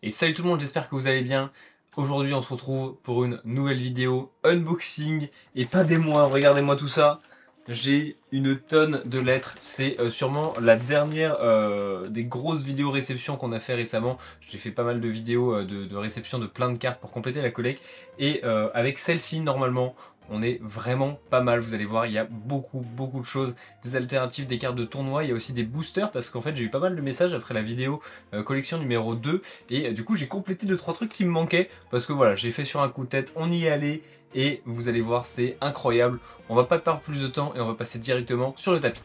Et salut tout le monde, j'espère que vous allez bien. Aujourd'hui on se retrouve pour une nouvelle vidéo unboxing. Et pas des moindres, regardez-moi tout ça. J'ai une tonne de lettres, c'est sûrement la dernière des grosses vidéos réception qu'on a fait récemment. J'ai fait pas mal de vidéos de réception de plein de cartes pour compléter la collecte. Et avec celle-ci normalement, on est vraiment pas mal, vous allez voir, il y a beaucoup de choses, des alternatives, des cartes de tournoi, il y a aussi des boosters parce qu'en fait j'ai eu pas mal de messages après la vidéo collection numéro 2 et du coup j'ai complété 2-3 trucs qui me manquaient parce que voilà, j'ai fait sur un coup de tête, on y est allé et vous allez voir, c'est incroyable. On va pas perdre plus de temps et on va passer directement sur le tapis.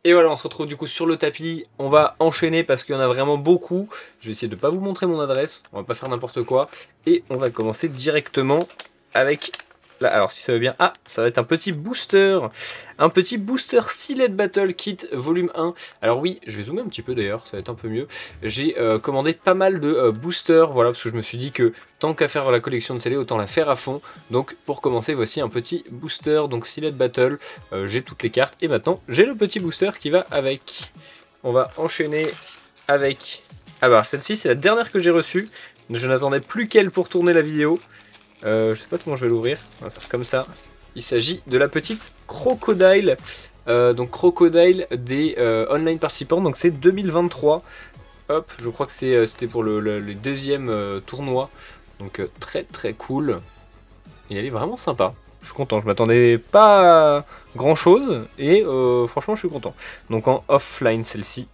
Et voilà, on se retrouve du coup sur le tapis, on va enchaîner parce qu'il y en a vraiment beaucoup. Je vais essayer de pas vous montrer mon adresse, on va pas faire n'importe quoi et on va commencer directement avec... Là, alors si ça veut bien, ça va être un petit booster Sealed Battle Kit volume 1. Alors oui, je vais zoomer un petit peu d'ailleurs, ça va être un peu mieux. J'ai commandé pas mal de boosters, voilà, parce que je me suis dit que tant qu'à faire la collection de scellés, autant la faire à fond. Donc pour commencer, voici un petit booster, donc Sealed Battle, j'ai toutes les cartes, et maintenant j'ai le petit booster qui va avec. On va enchaîner avec... Ah bah celle-ci c'est la dernière que j'ai reçue, je n'attendais plus qu'elle pour tourner la vidéo. Je sais pas comment je vais l'ouvrir, on va faire comme ça. Il s'agit de la petite Crocodile, donc Crocodile des online participants, donc c'est 2023. Hop, je crois que c'était pour le deuxième tournoi, donc très cool. Et elle est vraiment sympa, je suis content, je m'attendais pas à grand chose, et franchement je suis content. Donc en offline celle-ci,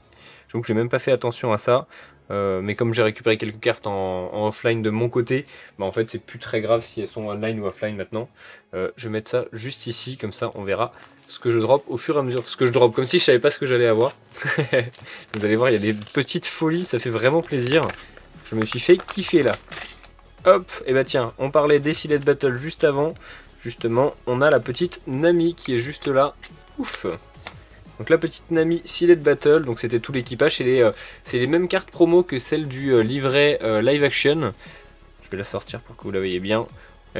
donc j'ai même pas fait attention à ça. Mais comme j'ai récupéré quelques cartes en offline de mon côté, bah en fait c'est plus très grave si elles sont online ou offline maintenant. Je vais mettre ça juste ici, comme ça on verra ce que je drop au fur et à mesure. Ce que je drop, comme si je savais pas ce que j'allais avoir. Vous allez voir, il y a des petites folies, ça fait vraiment plaisir. Je me suis fait kiffer là. Hop, et bah tiens, on parlait des Sealed Battle juste avant. Justement, on a la petite Nami qui est juste là. Ouf! Donc la petite Nami Sealed Battle, donc c'était tout l'équipage, c'est les mêmes cartes promo que celles du livret live action. Je vais la sortir pour que vous la voyez bien.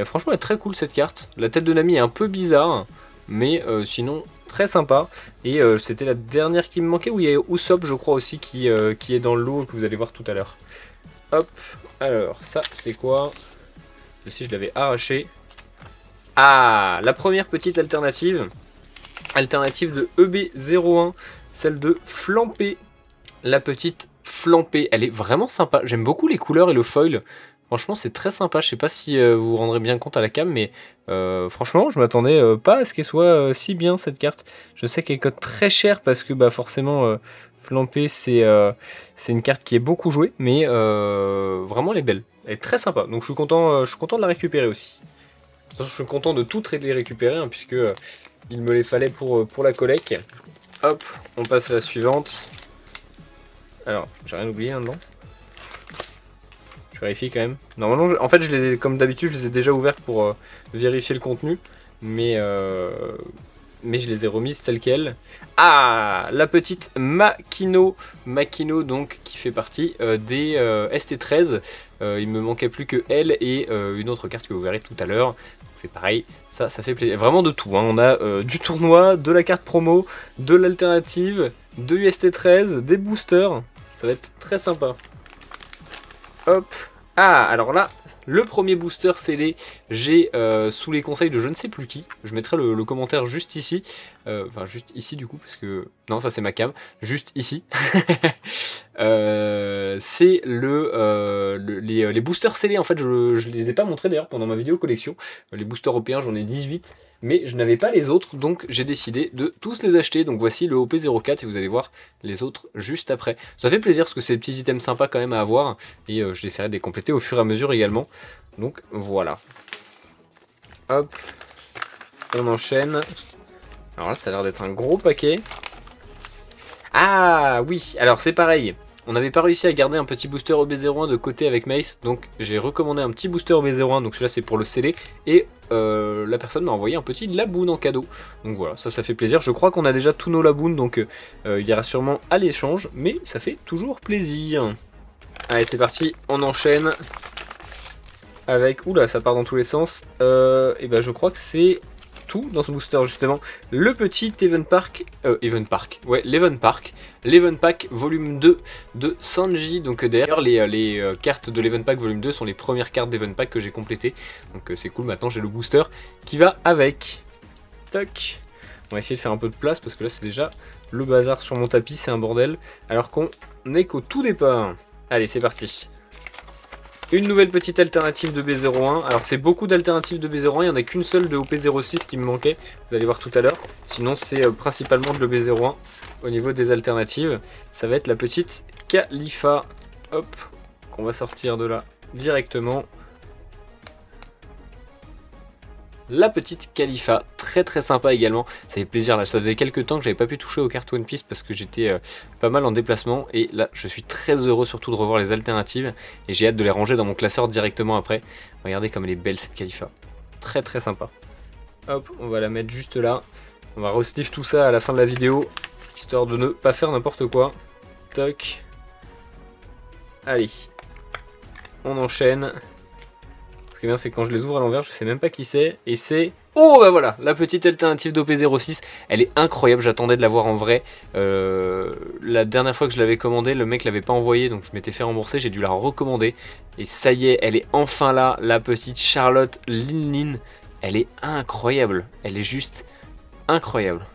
Franchement elle est très cool cette carte, la tête de Nami est un peu bizarre, mais sinon très sympa. Et c'était la dernière qui me manquait, où il y a Usopp je crois aussi qui est dans le lot, que vous allez voir tout à l'heure. Hop, alors ça c'est quoi? Ici je l'avais arraché. Ah, la première petite alternative de EB01, celle de Flampé, la petite Flampé, elle est vraiment sympa, j'aime beaucoup les couleurs et le foil, franchement c'est très sympa, je sais pas si vous vous rendrez bien compte à la cam, mais franchement je m'attendais pas à ce qu'elle soit si bien cette carte. Je sais qu'elle coûte très cher parce que bah, forcément Flampé c'est une carte qui est beaucoup jouée, mais vraiment elle est belle, elle est très sympa, donc je suis content de la récupérer aussi. De toute façon je suis content de toutes les récupérer, hein, puisque... il me les fallait pour la collecte. Hop, on passe à la suivante. Alors, j'ai rien oublié dedans. Je vérifie quand même. Normalement, en fait, comme d'habitude, je les ai déjà ouvertes pour vérifier le contenu. Mais je les ai remises telles quelles. Ah, la petite Makino. Makino, donc, qui fait partie des ST13. Il me manquait plus que elle et une autre carte que vous verrez tout à l'heure. C'est pareil, ça fait plaisir. Vraiment de tout, hein. On a du tournoi, de la carte promo, de l'alternative, de UST13, des boosters. Ça va être très sympa. Hop. Ah, alors là, le premier booster scellé, j'ai sous les conseils de je ne sais plus qui. Je mettrai le commentaire juste ici. Enfin, juste ici du coup, parce que... Non, ça c'est ma cam. Juste ici. C'est les boosters scellés. En fait, je les ai pas montrés d'ailleurs pendant ma vidéo collection. Les boosters européens, j'en ai 18. Mais je n'avais pas les autres, donc j'ai décidé de tous les acheter. Donc voici le OP04 et vous allez voir les autres juste après. Ça fait plaisir parce que c'est des petits items sympas quand même à avoir. Et j'essaierai de les compléter au fur et à mesure également. Donc voilà. Hop. On enchaîne. Alors là, ça a l'air d'être un gros paquet. Ah oui, alors c'est pareil. On n'avait pas réussi à garder un petit booster OB01 de côté avec Mace, donc j'ai recommandé un petit booster OB01, donc celui-là c'est pour le sceller, et la personne m'a envoyé un petit Laboon en cadeau. Donc voilà, ça fait plaisir. Je crois qu'on a déjà tous nos Laboon, donc il ira sûrement à l'échange, mais ça fait toujours plaisir. Allez, c'est parti, on enchaîne avec... Oula, ça part dans tous les sens. Et ben je crois que c'est tout dans ce booster justement. Le petit l'Evenpack volume 2 de Sanji. Donc d'ailleurs les cartes de l'Evenpack volume 2 sont les premières cartes d'Evenpack que j'ai complétées. Donc c'est cool, maintenant j'ai le booster qui va avec. Toc. On va essayer de faire un peu de place parce que là c'est déjà le bazar sur mon tapis, c'est un bordel. Alors qu'on n'est qu'au tout départ. Allez, c'est parti. Une nouvelle petite alternative de B01. Alors c'est beaucoup d'alternatives de B01, il n'y en a qu'une seule de OP06 qui me manquait. Vous allez voir tout à l'heure. Sinon c'est principalement de l'OP01 au niveau des alternatives. Ça va être la petite Khalifa. Hop, qu'on va sortir de là directement. La petite Khalifa, très sympa également, ça fait plaisir là, ça faisait quelques temps que j'avais pas pu toucher aux cartes One Piece parce que j'étais pas mal en déplacement et là je suis très heureux surtout de revoir les alternatives et j'ai hâte de les ranger dans mon classeur directement après. Regardez comme elle est belle cette Khalifa, très sympa. Hop, on va la mettre juste là, on va re-sniff tout ça à la fin de la vidéo, histoire de ne pas faire n'importe quoi. Toc. Allez, on enchaîne. Ce qui est bien, c'est que quand je les ouvre à l'envers, je sais même pas qui c'est. Et c'est... Oh bah voilà, la petite alternative d'OP06. Elle est incroyable, j'attendais de la voir en vrai. La dernière fois que je l'avais commandée, le mec l'avait pas envoyée, donc je m'étais fait rembourser, j'ai dû la recommander. Et ça y est, elle est enfin là, la petite Charlotte Lin. Elle est incroyable, elle est juste incroyable.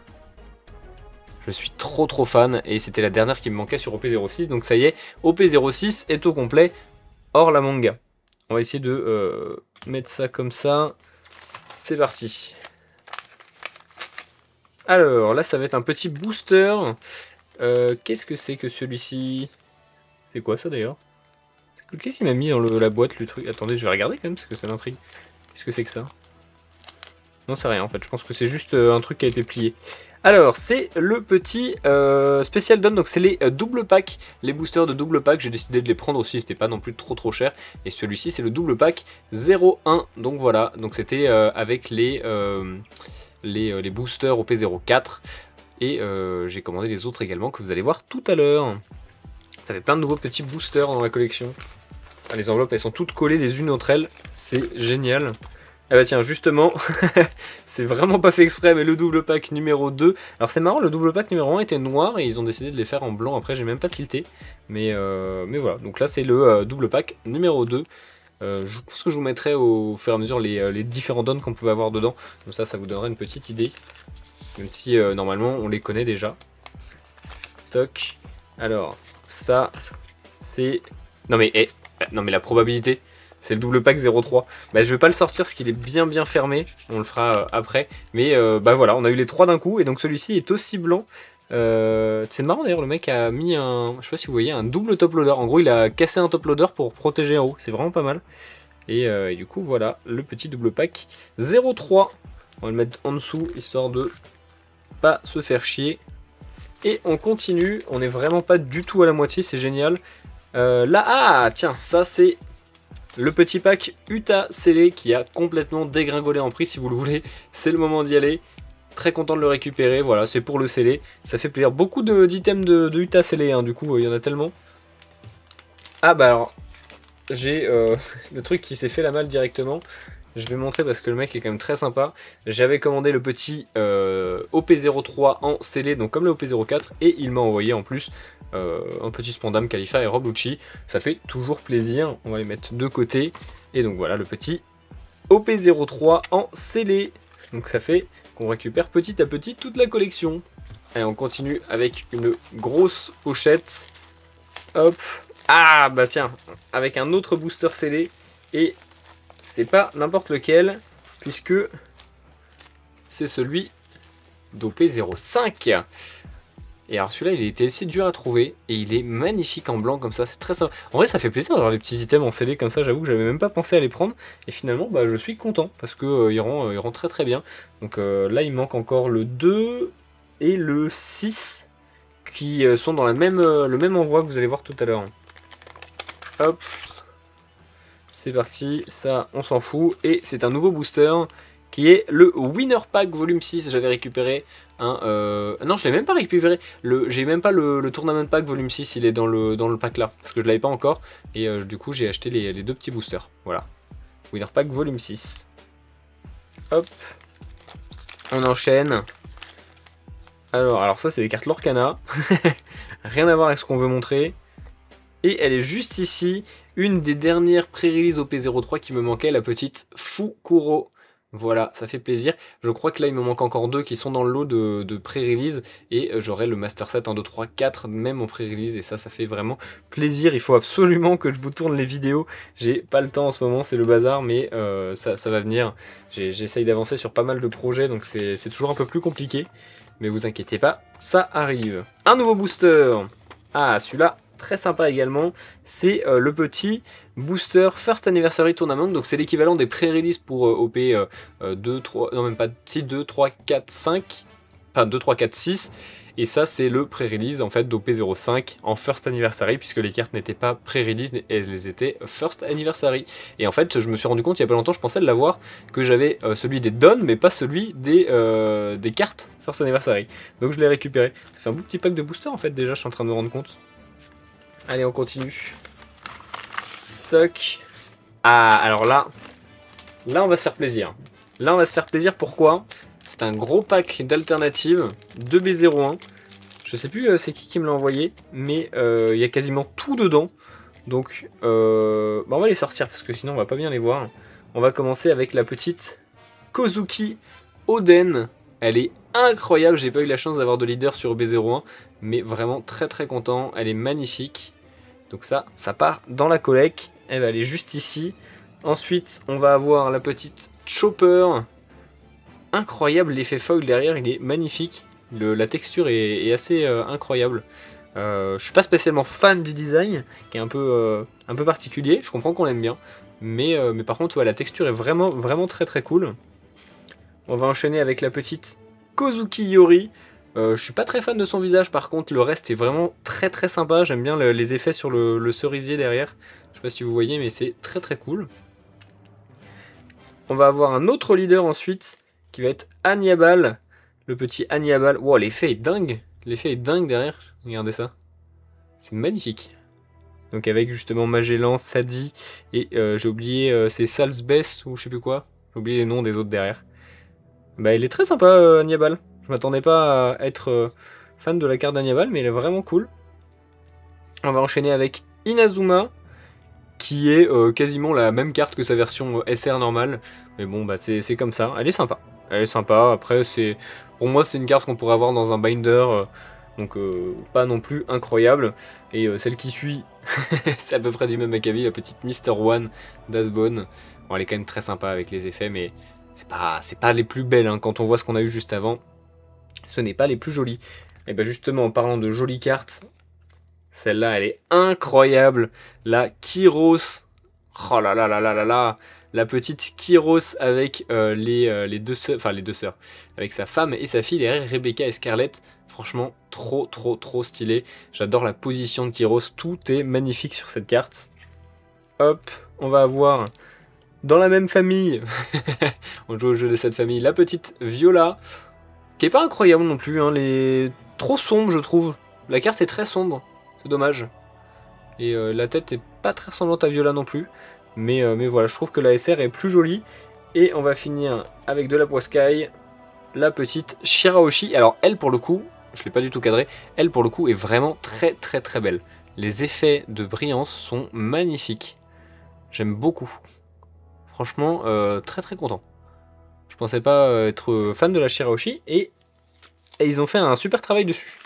Je suis trop fan, et c'était la dernière qui me manquait sur OP06, donc ça y est, OP06 est au complet, hors la manga. On va essayer de mettre ça comme ça. C'est parti. Alors, là, ça va être un petit booster. Qu'est-ce que c'est que celui-ci? C'est quoi ça, d'ailleurs? Qu'est-ce qu'il m'a mis dans la boîte, le truc? Attendez, je vais regarder quand même, parce que ça m'intrigue. Qu'est-ce que c'est que ça? Non, c'est rien, en fait. Je pense que c'est juste un truc qui a été plié. Alors, c'est le petit Special Don, donc c'est les double pack, les boosters de double pack, j'ai décidé de les prendre aussi, c'était pas non plus trop cher, et celui-ci c'est le double pack 01, donc voilà, donc c'était avec les boosters OP04, et j'ai commandé les autres également que vous allez voir tout à l'heure. Ça fait plein de nouveaux petits boosters dans la collection. Ah, les enveloppes elles sont toutes collées les unes entre elles, c'est génial. Ah bah tiens, justement, c'est vraiment pas fait exprès, mais le double pack numéro 2. Alors c'est marrant, le double pack numéro 1 était noir et ils ont décidé de les faire en blanc. Après, j'ai même pas tilté. Mais voilà, donc là c'est le double pack numéro 2. Je pense que je vous mettrai au fur et à mesure les différents dons qu'on pouvait avoir dedans. Comme ça vous donnera une petite idée. Même si normalement on les connaît déjà. Toc. Alors, ça, c'est... Non mais la probabilité... C'est le double pack 03. Bah, je vais pas le sortir parce qu'il est bien fermé. On le fera après. Mais bah voilà, on a eu les trois d'un coup. Et donc celui-ci est aussi blanc. C'est marrant d'ailleurs, le mec a mis un... Je sais pas si vous voyez, un double top loader. En gros, il a cassé un top loader pour protéger en haut. C'est vraiment pas mal. Et du coup, voilà, le petit double pack 03. On va le mettre en dessous, histoire de pas se faire chier. Et on continue. On est vraiment pas du tout à la moitié, c'est génial. Là, ah, tiens, ça c'est... Le petit pack Uta scellé qui a complètement dégringolé en prix, si vous le voulez, c'est le moment d'y aller. Très content de le récupérer, voilà, c'est pour le sceller. Ça fait plaisir. Beaucoup d'items de Uta scellé, hein, du coup, il y en a tellement. Ah bah alors, j'ai le truc qui s'est fait la malle directement. Je vais montrer parce que le mec est quand même très sympa. J'avais commandé le petit OP03 en scellé, donc comme le OP04, et il m'a envoyé en plus un petit Spandam, Khalifa et Robucci. Ça fait toujours plaisir. On va les mettre de côté. Et donc voilà le petit OP03 en scellé. Donc ça fait qu'on récupère petit à petit toute la collection. Allez, on continue avec une grosse pochette. Hop. Ah bah tiens, avec un autre booster scellé. Et c'est pas n'importe lequel, puisque c'est celui d'OP05. Et alors celui-là, il était assez dur à trouver, et il est magnifique en blanc comme ça, c'est très sympa. En vrai, ça fait plaisir d'avoir les petits items en scellé comme ça, j'avoue que j'avais même pas pensé à les prendre. Et finalement, bah, je suis content, parce que ils rend très bien. Donc là, il manque encore le 2 et le 6, qui sont dans le même envoi que vous allez voir tout à l'heure. Hop. C'est parti, ça on s'en fout. Et c'est un nouveau booster qui est le Winner Pack volume 6. J'avais récupéré un... Non, je l'ai même pas récupéré. J'ai même pas le Tournament Pack volume 6, il est dans le pack là. Parce que je l'avais pas encore. Et du coup, j'ai acheté les deux petits boosters. Voilà. Winner Pack volume 6. Hop. On enchaîne. Alors ça c'est des cartes Lorcana. Rien à voir avec ce qu'on veut montrer. Et elle est juste ici, une des dernières pré-release OP03 qui me manquait, la petite Fukuro. Voilà, ça fait plaisir. Je crois que là il me manque encore 2 qui sont dans le lot de pré-release. Et j'aurai le Master Set 1, 2, 3, 4 même en pré-release. Et ça fait vraiment plaisir. Il faut absolument que je vous tourne les vidéos. J'ai pas le temps en ce moment, c'est le bazar, mais ça va venir. J'essaye d'avancer sur pas mal de projets, donc c'est toujours un peu plus compliqué. Mais vous inquiétez pas, ça arrive. Un nouveau booster. Ah, celui-là, très sympa également. C'est le petit booster First Anniversary Tournament. Donc c'est l'équivalent des pré-release pour OP 2, 3, non même pas, si 2, 3, 4, 5. Enfin 2, 3, 4, 6. Et ça c'est le pré-release en fait d'OP05 en First Anniversary, puisque les cartes n'étaient pas pré-release, elles étaient First Anniversary. Et en fait je me suis rendu compte il y a pas longtemps, je pensais l'avoir, que j'avais celui des dons mais pas celui des cartes First Anniversary. Donc je l'ai récupéré. Ça fait un beau petit pack de boosters en fait déjà, je suis en train de me rendre compte. Allez on continue. Toc. Ah alors là on va se faire plaisir. Là on va se faire plaisir, pourquoi ? C'est un gros pack d'alternatives, 2B01. Je sais plus c'est qui me l'a envoyé, mais il y a quasiment tout dedans. Donc on va les sortir parce que sinon on va pas bien les voir. On va commencer avec la petite Kozuki Oden. Elle est incroyable, j'ai pas eu la chance d'avoir de leader sur B01, mais vraiment très très content. Elle est magnifique. Donc ça part dans la collecte. Elle va aller juste ici. Ensuite, on va avoir la petite Chopper. Incroyable, l'effet foil derrière, il est magnifique. La texture est assez incroyable. Je suis pas spécialement fan du design, qui est un peu particulier. Je comprends qu'on l'aime bien, mais par contre, ouais, la texture est vraiment très très cool. On va enchaîner avec la petite Kozuki Yori. Je suis pas très fan de son visage, par contre, le reste est vraiment très très sympa. J'aime bien les effets sur le cerisier derrière. Je sais pas si vous voyez, mais c'est très très cool. On va avoir un autre leader ensuite, qui va être Hannibal, le petit Hannibal. Wow, l'effet est dingue. L'effet est dingue derrière. Regardez ça. C'est magnifique. Donc avec justement Magellan, Sadi et j'ai oublié c'est Salsbess ou je sais plus quoi. J'ai oublié les noms des autres derrière. Bah il est très sympa Hannibal. Je m'attendais pas à être fan de la carte d'Hannibal, mais il est vraiment cool. On va enchaîner avec Inazuma, qui est quasiment la même carte que sa version SR normale. Mais bon, bah c'est comme ça. Elle est sympa. Elle est sympa. Après, pour moi, c'est une carte qu'on pourrait avoir dans un binder. Donc, pas non plus incroyable. Et celle qui suit, c'est à peu près du même acabit. La petite Mr. One d'Asbone. Bon, elle est quand même très sympa avec les effets, mais c'est pas les plus belles. Hein. Quand on voit ce qu'on a eu juste avant, ce n'est pas les plus jolies. Et bah justement, en parlant de jolies cartes, celle-là, elle est incroyable. La Kyros. Oh là là là là là là. La petite Kyros avec les deux sœurs. Enfin, les deux sœurs. Avec sa femme et sa fille derrière, Rebecca et Scarlett. Franchement, trop stylé. J'adore la position de Kyros. Tout est magnifique sur cette carte. Hop, on va avoir dans la même famille. On joue au jeu de cette famille. La petite Viola. Qui est pas incroyable non plus. Hein, trop sombre, je trouve. La carte est très sombre. C'est dommage. Et la tête est pas très ressemblante à Viola non plus. Mais voilà, je trouve que la SR est plus jolie. Et on va finir avec de la poiscaille. La petite Shirahoshi. Alors elle pour le coup, je l'ai pas du tout cadré. Elle pour le coup est vraiment très belle. Les effets de brillance sont magnifiques. J'aime beaucoup. Franchement, très content. Je pensais pas être fan de la Shirahoshi. Et ils ont fait un super travail dessus.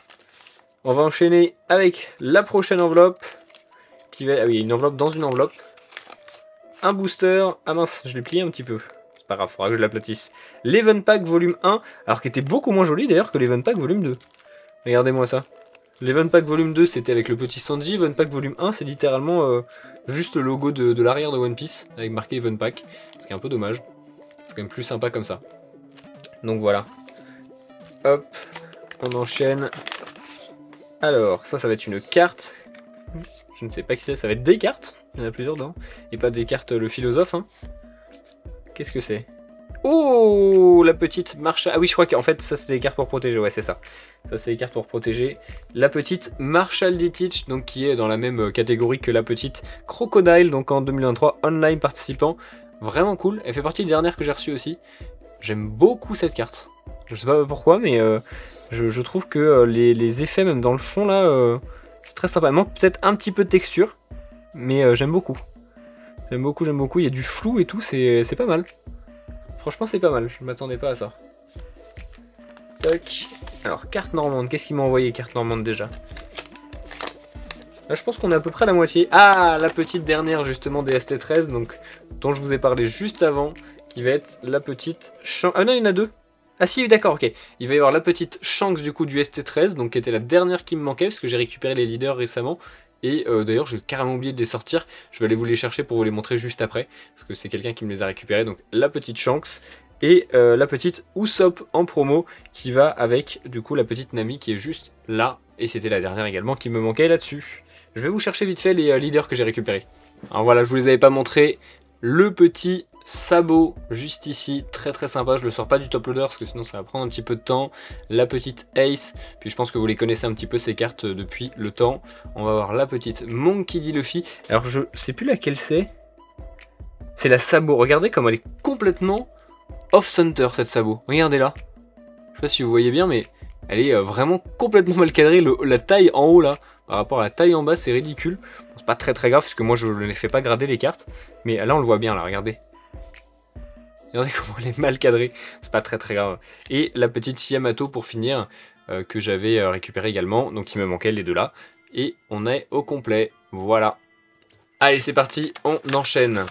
On va enchaîner avec la prochaine enveloppe. Ah oui, une enveloppe dans une enveloppe. Un booster. Ah mince, je l'ai plié un petit peu. C'est pas grave, faudra que je l'aplatisse. L'Event Pack volume 1. Alors qu'il était beaucoup moins joli d'ailleurs que l'Event Pack volume 2. Regardez-moi ça. L'Event Pack volume 2 c'était avec le petit Sanji. Event Pack volume 1 c'est littéralement juste le logo de l'arrière de One Piece. Avec marqué Event Pack. Ce qui est un peu dommage. C'est quand même plus sympa comme ça. Donc voilà. Hop. On enchaîne. Alors, ça va être une carte. Je ne sais pas qui c'est, ça va être des cartes. Il y en a plusieurs dedans. Et pas des cartes le philosophe. Hein. Qu'est-ce que c'est? Oh, la petite Marshall. Ah oui, je crois qu'en fait, ça c'est des cartes pour protéger. Ouais, c'est ça. Ça c'est des cartes pour protéger. La petite Marshall D-Teach, donc qui est dans la même catégorie que la petite Crocodile, donc en 2023, online participant. Vraiment cool. Elle fait partie des dernières que j'ai reçues aussi. J'aime beaucoup cette carte. Je sais pas pourquoi, mais je trouve que les effets, même dans le fond, là, c'est très sympa. Il manque peut-être un petit peu de texture, mais j'aime beaucoup. J'aime beaucoup, j'aime beaucoup. Il y a du flou et tout, c'est pas mal. Franchement, c'est pas mal. Je m'attendais pas à ça. Tac. Alors, carte normande. Qu'est-ce qu'il m'a envoyé, carte normande, déjà? Là, je pense qu'on est à peu près à la moitié. Ah, la petite dernière, justement, des ST13, donc, dont je vous ai parlé juste avant, qui va être la petite... Ah non, il y en a deux. Ah si, d'accord, ok. Il va y avoir la petite Shanks, du coup, du ST13, donc, qui était la dernière qui me manquait, parce que j'ai récupéré les leaders récemment. Et d'ailleurs, j'ai carrément oublié de les sortir. Je vais aller vous les chercher pour vous les montrer juste après, parce que c'est quelqu'un qui me les a récupérés. Donc, la petite Shanks et la petite Usopp en promo, qui va avec, du coup, la petite Nami, qui est juste là. Et c'était la dernière également qui me manquait là-dessus. Je vais vous chercher vite fait les leaders que j'ai récupérés. Alors voilà, je vous les avais pas montrés. Le petit sabot, juste ici, très très sympa. Je le sors pas du top loader parce que sinon ça va prendre un petit peu de temps. La petite Ace, puis je pense que vous les connaissez un petit peu ces cartes depuis le temps. On va voir la petite Monkey D. Luffy. Alors je sais plus laquelle c'est. C'est la sabot. Regardez comme elle est complètement off-center cette sabot. Regardez là. Je sais pas si vous voyez bien, mais elle est vraiment complètement mal cadrée. La taille en haut là, par rapport à la taille en bas, c'est ridicule. Bon, c'est pas très grave, parce que moi je ne les fais pas grader les cartes. Mais là on le voit bien là, regardez. Regardez comment elle est mal cadrée. C'est pas très grave. Et la petite Yamato pour finir, que j'avais récupéré également. Donc il me manquait les deux là. Et on est au complet. Voilà. Allez, c'est parti, on enchaîne.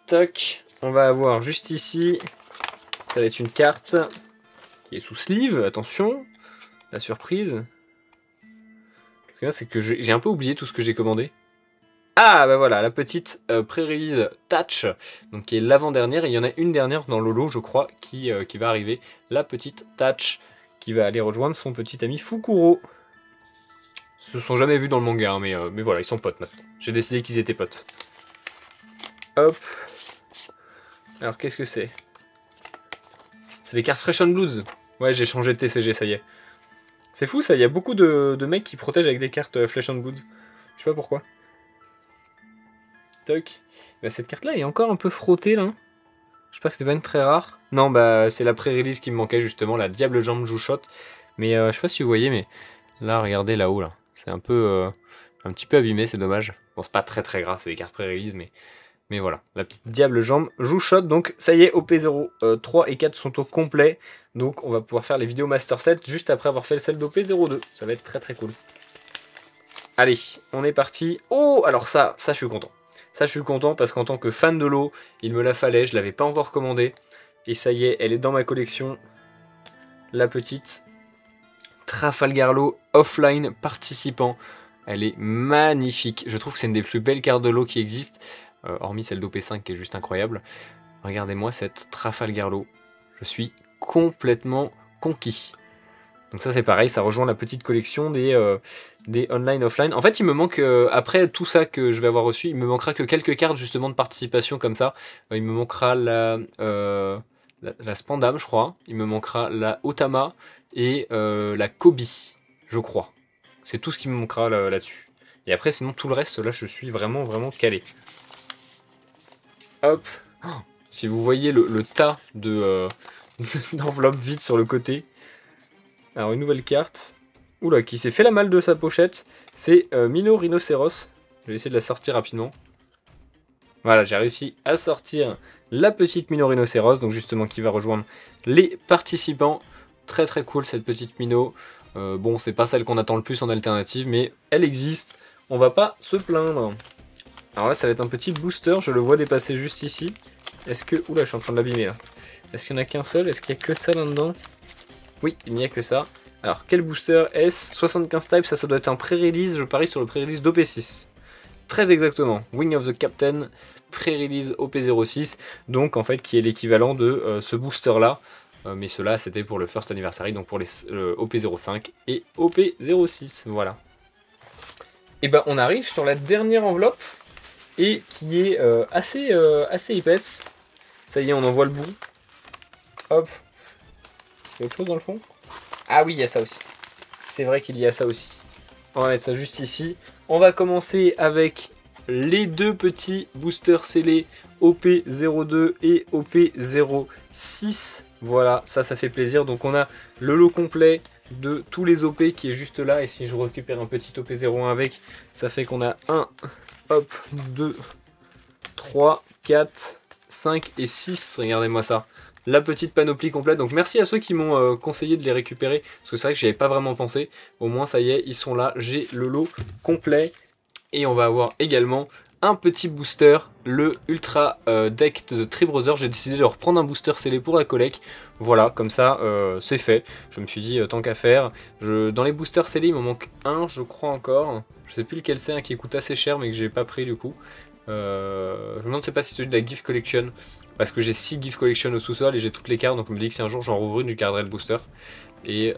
Toc. On va avoir juste ici, ça va être une carte qui est sous sleeve, attention, la surprise. Ce que c'est que j'ai un peu oublié tout ce que j'ai commandé. Ah bah voilà, la petite pré-release Touch, donc qui est l'avant-dernière, et il y en a une dernière dans le lot, je crois, qui va arriver. La petite Touch, qui va aller rejoindre son petit ami Fukuro. Ils se sont jamais vus dans le manga, hein, mais voilà, ils sont potes maintenant. J'ai décidé qu'ils étaient potes. Hop. Alors qu'est-ce que c'est? C'est des cartes Fresh and Bloods. Ouais, j'ai changé de TCG, ça y est. C'est fou ça, il y a beaucoup de mecs qui protègent avec des cartes Flesh and Bloods. Je sais pas pourquoi. Toc. Bah, cette carte là est encore un peu frottée là. J'espère que c'est pas une très rare. Non, bah c'est la pré-release qui me manquait justement, la Diable Jambe Shot. Mais je sais pas si vous voyez, mais là, regardez là-haut là. C'est un peu un petit peu abîmé, c'est dommage. Bon, c'est pas très grave, c'est des cartes pré-release, mais voilà, la petite Diable Jambe joue shot. Donc ça y est, OP0, 3 et 4 sont au complet. Donc on va pouvoir faire les vidéos Master Set juste après avoir fait celle d'OP02. Ça va être très cool. Allez, on est parti. Oh, alors ça je suis content. Ça je suis content parce qu'en tant que fan de l'eau, il me la fallait, je l'avais pas encore commandée. Et ça y est, elle est dans ma collection. La petite Trafalgar Law Offline Participant. Elle est magnifique. Je trouve que c'est une des plus belles cartes de l'eau qui existent. Hormis celle d'OP5 qui est juste incroyable. Regardez-moi cette Trafalgar Law. Je suis complètement conquis. Donc ça c'est pareil, ça rejoint la petite collection des online offline. En fait il me manque, après tout ça que je vais avoir reçu, il me manquera que quelques cartes justement de participation comme ça. Il me manquera la Spandam je crois. Il me manquera la Otama et la Kobe, je crois. C'est tout ce qui me manquera là-dessus. Et après sinon tout le reste là je suis vraiment calé. Hop. Oh, si vous voyez le tas d'enveloppes vides sur le côté. Alors une nouvelle carte. Oula, qui s'est fait la malle de sa pochette. C'est Mino Rhinocéros. Je vais essayer de la sortir rapidement. Voilà, j'ai réussi à sortir la petite Mino Rhinocéros. Donc justement qui va rejoindre les participants. Très cool cette petite Mino. Bon, c'est pas celle qu'on attend le plus en alternative, mais elle existe. On va pas se plaindre. Alors là, ça va être un petit booster, je le vois dépasser juste ici. Est-ce que... Oula, je suis en train de l'abîmer là. Est-ce qu'il n'y en a qu'un seul? Est-ce qu'il n'y a que ça là-dedans? Oui, il n'y a que ça. Alors, quel booster est-ce? 75 types, ça doit être un pré-release. Je parie sur le pré-release d'OP6. Très exactement. Wing of the Captain, pré-release OP06. Donc, en fait, qui est l'équivalent de ce booster-là. Mais cela, c'était pour le first anniversary, donc pour les OP05 et OP06. Voilà. Et ben, on arrive sur la dernière enveloppe. Et qui est assez épaisse. Ça y est, on en voit le bout. Hop. Il y a autre chose dans le fond? Ah oui, il y a ça aussi. C'est vrai qu'il y a ça aussi. On va mettre ça juste ici. On va commencer avec les deux petits boosters scellés OP02 et OP06. Voilà, ça fait plaisir. Donc on a le lot complet de tous les OP qui est juste là. Et si je récupère un petit OP01 avec, ça fait qu'on a 1, hop, 2, 3, 4, 5 et 6. Regardez-moi ça. La petite panoplie complète. Donc merci à ceux qui m'ont conseillé de les récupérer. Parce que c'est vrai que j'y avais pas vraiment pensé. Au moins ça y est, ils sont là. J'ai le lot complet. Et on va avoir également un petit booster, le Ultra Deck de Tree Brothers. J'ai décidé de reprendre un booster scellé pour la collecte. Voilà, comme ça, c'est fait. Je me suis dit, tant qu'à faire. Dans les boosters scellés, il m'en manque un, je crois encore. Je sais plus lequel c'est, un qui coûte assez cher, mais que j'ai pas pris du coup. Je me demande si c'est celui de la Gift Collection. Parce que j'ai 6 Gift Collection au sous-sol et j'ai toutes les cartes. Donc je me dis que si un jour j'en rouvre une, je garderai le booster. Et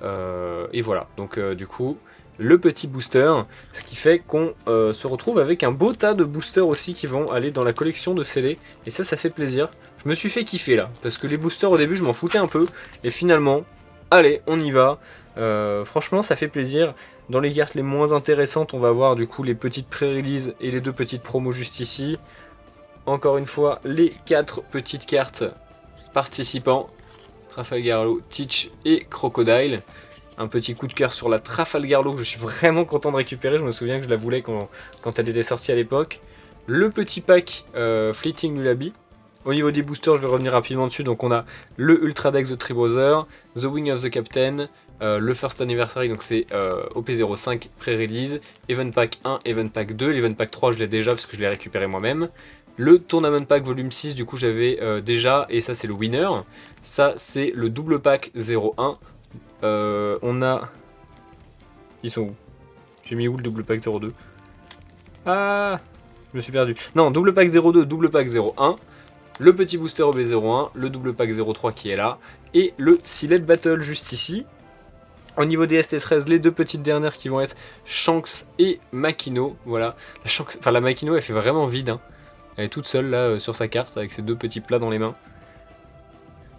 voilà. Donc du coup, le petit booster, ce qui fait qu'on se retrouve avec un beau tas de boosters aussi qui vont aller dans la collection de CD, et ça fait plaisir. Je me suis fait kiffer là, parce que les boosters au début je m'en foutais un peu, et finalement, allez, on y va. Franchement ça fait plaisir. Dans les cartes les moins intéressantes, on va voir du coup les petites pré-releases et les 2 petites promos juste ici. Encore une fois, les 4 petites cartes participants, Trafalgar Law, Teach et Crocodile. Un petit coup de cœur sur la Trafalgar Law que je suis vraiment content de récupérer. Je me souviens que je la voulais quand elle était sortie à l'époque. Le petit pack Fleeting Lullaby. Au niveau des boosters, je vais revenir rapidement dessus. Donc on a le Ultra Dex de Tree Brothers, The Wing of the Captain, le First Anniversary, donc c'est OP05 pré-release, Event Pack 1, Event Pack 2. L'Event Pack 3 je l'ai déjà parce que je l'ai récupéré moi-même. Le Tournament Pack volume 6 du coup j'avais déjà, et ça c'est le winner. Ça c'est le double pack 01. On a... Ils sont où? J'ai mis où le double pack 02? Ah, je me suis perdu. Non, double pack 02, double pack 01. Le petit booster OB01, le double pack 03 qui est là. Et le Sealed Battle juste ici. Au niveau des ST13, les 2 petites dernières qui vont être Shanks et Makino. Voilà. La Makino elle fait vraiment vide. Hein. Elle est toute seule là sur sa carte avec ses 2 petits plats dans les mains.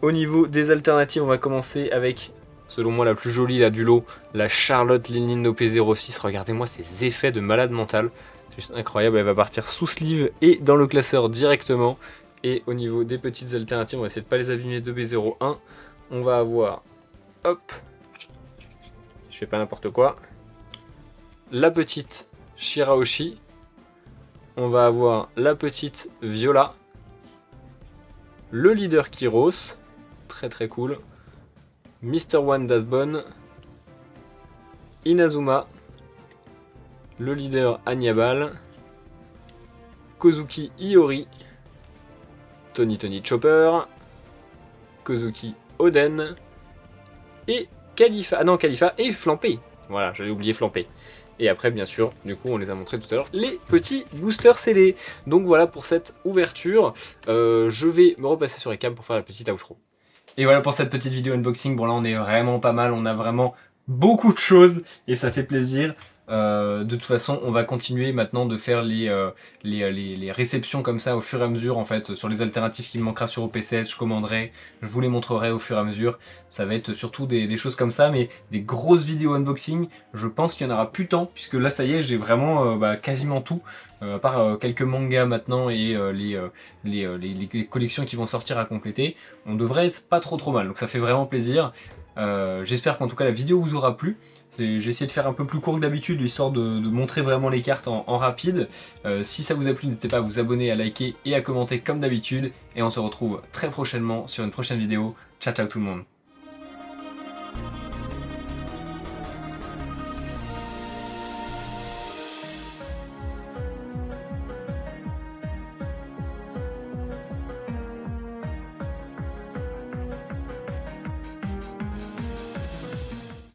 Au niveau des alternatives, on va commencer avec... selon moi la plus jolie là du lot, la Charlotte Lin OP06. Regardez-moi ces effets de malade mental, c'est juste incroyable. Elle va partir sous sleeve et dans le classeur directement. Et au niveau des petites alternatives, on va essayer de pas les abîmer, 2B01. On va avoir, hop, je fais pas n'importe quoi, la petite Shirahoshi. On va avoir la petite Viola, le leader Kyros, très très cool, Mr. One Dasbon, Inazuma, le leader Anyabal, Kozuki Iori, Tony Chopper, Kozuki Oden, et Khalifa. Ah non, Khalifa et Flampé. Voilà, j'avais oublié Flampé. Et après, bien sûr, du coup, on les a montrés tout à l'heure, les petits boosters scellés. Donc voilà pour cette ouverture. Je vais me repasser sur les câbles pour faire la petite outro. Et voilà pour cette petite vidéo unboxing. Bon là on est vraiment pas mal, on a vraiment beaucoup de choses et ça fait plaisir. De toute façon on va continuer maintenant de faire les réceptions comme ça au fur et à mesure en fait. Sur les alternatives qui me manquera sur OP7, je commanderai, je vous les montrerai au fur et à mesure. Ça va être surtout des choses comme ça, mais des grosses vidéos unboxing, je pense qu'il n'y en aura plus tant, puisque là ça y est j'ai vraiment quasiment tout. À part quelques mangas maintenant et les collections qui vont sortir à compléter, on devrait être pas trop mal, donc ça fait vraiment plaisir. J'espère qu'en tout cas la vidéo vous aura plu. J'ai essayé de faire un peu plus court que d'habitude, histoire de montrer vraiment les cartes en rapide. Si ça vous a plu, n'hésitez pas à vous abonner, à liker et à commenter comme d'habitude. Et on se retrouve très prochainement sur une prochaine vidéo. Ciao ciao tout le monde.